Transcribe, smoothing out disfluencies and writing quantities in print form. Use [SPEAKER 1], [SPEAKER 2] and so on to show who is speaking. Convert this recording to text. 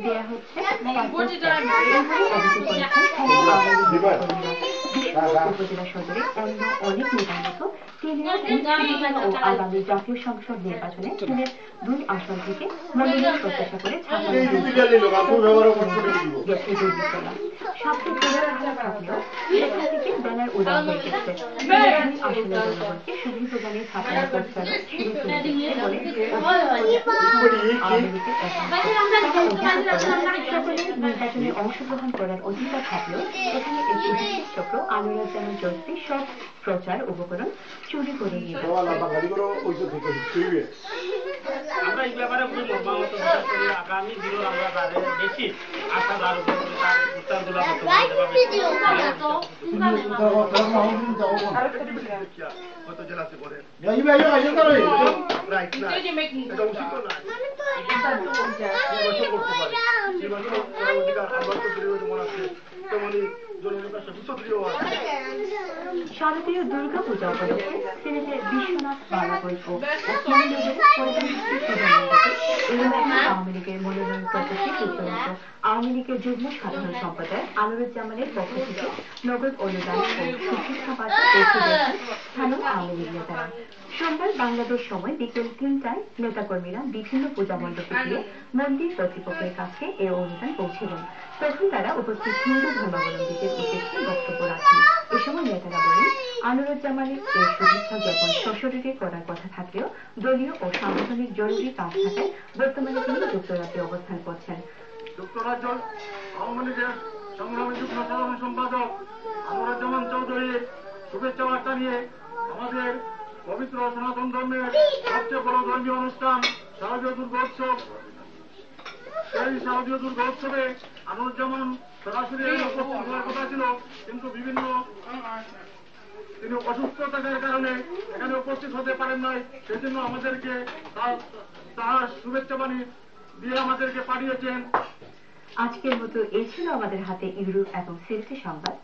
[SPEAKER 1] দেয়া হচ্ছে উপজেলা সদরে অন্য অনেক নেতার মতো ও আগামী জাতীয় সংসদ নির্বাচনে সিলেট 2 আসন থেকে মনোনয়ন প্রত্যাশা করে স্বাস্থ্য জেলা থাকলেও সেখান থেকে ব্যানার উড়ানো হয়ে গেছে। আসলে জনগণকে সুবিধা প্রদানের ছাপানো প্রচার শুরু নির্বাচনে অংশগ্রহণ করার অধিকার থাকলেও এখানে একটি চক্র আনুরাজ্জামান জোশী সব প্রচার উপকরণ চুরি করে নিয়ে
[SPEAKER 2] আমরা এই ব্যাপারে আগামী দিনও আমরা তাদের বেশি আশাদার উত্তরগুলো কত জেলাতে করে
[SPEAKER 1] শারদীয় দুর্গা পূজা উপলক্ষে সিলেটে বিশ্বনাথ বালাগল্প আওয়ামী লীগের মনোনয়ন প্রত্যাশী উত্তরন্ত আওয়ামী লীগের যুগ্ম সাধারণ সম্পাদক আনুরুজ্জামানের পক্ষ থেকে নগদ অনুদান ও সুশিক্ষাবাদ স্থানীয় আওয়ামী লীগ নেতারা সোমবার বাংলাদেশ সময় বিকেল 3টায় নেতাকর্মীরা বিভিন্ন পূজা মণ্ডপে গিয়ে মন্দির কর্তৃপক্ষের কাছে এ অনুদান পৌঁছিলেন। তখন তারা উপস্থিত হিন্দু ধর্মাবলম্বীদের উদ্দেশ্যে বক্তব্য রাখেন। এ সময় নেতারা বলেন, আনুরুজ্জামানের এই শুভেচ্ছা জ্ঞাপন সশরীরে করার কথা থাকলেও দলীয় ও সাংগঠনিক জরুরি কাজ থাকায় বর্তমানে তিনি যুক্তরাজ্যে অবস্থান করছেন।
[SPEAKER 2] যুক্তরাজ্য আওয়ামী লীগের সংগ্রামী যুগ্ম সাধারণ সম্পাদক আনুরুজ্জামান চৌধুরীর শুভেচ্ছা বার্তা নিয়ে আমাদের পবিত্র সনাতন ধর্মের সবচেয়ে বড় ধর্মীয় অনুষ্ঠান শারদীয় দুর্গা উৎসব, সেই শারদীয় দুর্গা উৎসবে আনুরুজ্জামান সরাসরি উপস্থিত হওয়ার কথা ছিল, কিন্তু তিনি অসুস্থ থাকার কারণে এখানে উপস্থিত হতে পারেন নাই। সেজন্য আমাদেরকে তার শুভেচ্ছা বাণী দিয়ে আমাদেরকে পাঠিয়েছেন।
[SPEAKER 1] আজকের মতো এই ছিল আমাদের হাতে ইউরোপ এবং সিলেটের সংবাদ।